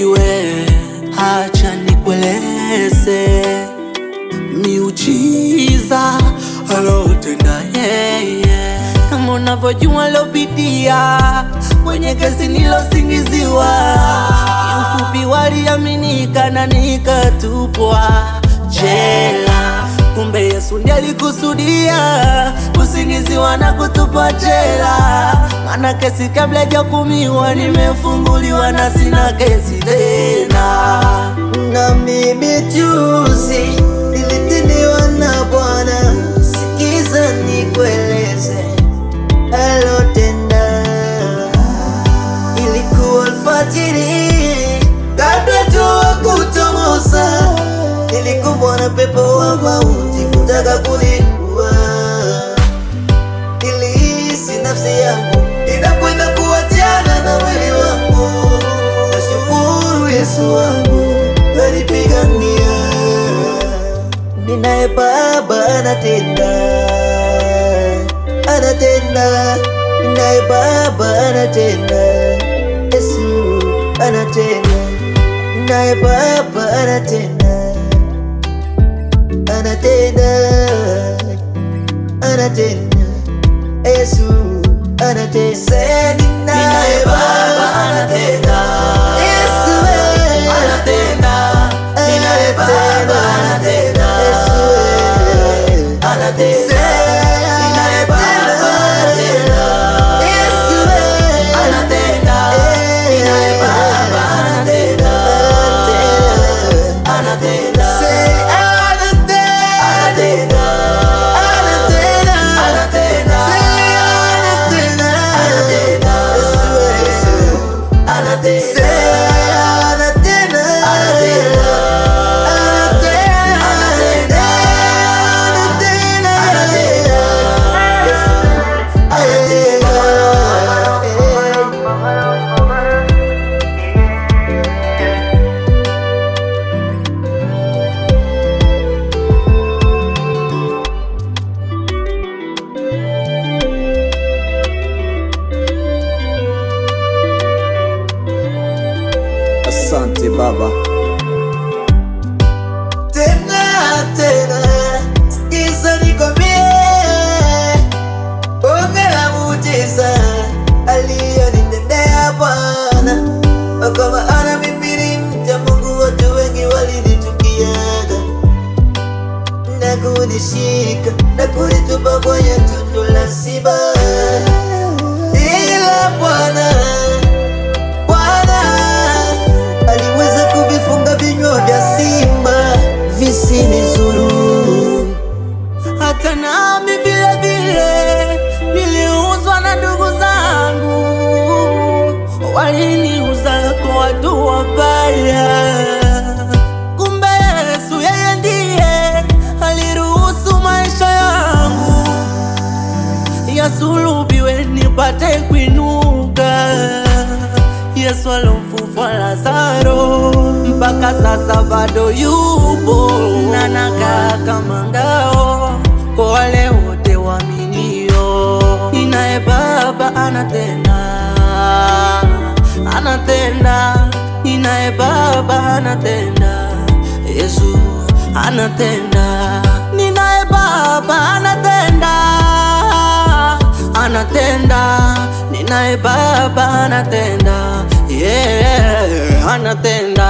Rafiki we, acha nikueleze miujiza alotenda yeye. Kama unavyojua lopitia kwenye kesi nilosingiziwa, kiufupi waliaminika na nikatupwa jela. Kumbe Yesu ndiye alikusudia kusingiziwa na kutupwa jela. Maana kesi kabla hajahukumiwa nimefunguliwa na sina kesi tena. Na mimi juzi nilitiniwa na Bwana, sikiza nikueleze alotenda. Ilikuwa alfajiri kabla jua kuchomoza, nilikumbwa na pepo wa mauti kutaka kuniua. Nilihisi nafsi yangu inakwenda kuachana na mwili wangu. Nashukuru Yesu wangu kanipigania. Ninaye Baba anatenda, anatenda. Ninaye Baba anatenda, Yesu anatenda. Ninaye Baba anatenda, anatenda, anatenda. Yesu anatenda. Ninaye Baba anatenda, Yesu anatenda. Ninaye Baba anatenda, Yesu anatenda. Ninaye Baba anatenda, Yesu anatenda. Ninaye Baba anatenda, anatenda. Asante Baba. Tena, tena, sikiza nikwambie, bonge la muujiza aliyonitendea Bwana. Kwa maana mimi ni mcha Mungu, watu wengi walinichukiaga na kunishika na kunitupa kwenye tundu la simba, ila Bwana aliweza kuvifunga vinywa vya simba visinizuru. Hata nami vile vile niliuzwa na ndugu zangu, waliniuza kwa watu wabaya. Kumbe Yesu yeye ndiye aliruhusu maisha yangu yasulubiwe nipate kuinuka. Yesu alomfufua Lazaro, mpaka sasa bado yupo na anakaa kama ngao kwa wale wote waaminio. Ninaye Baba anatenda, anatenda. Ninaye Baba anatenda, Yesu anatenda. Ninaye Baba anatenda, anatenda. Ninaye Baba anatenda, yeah, anatenda.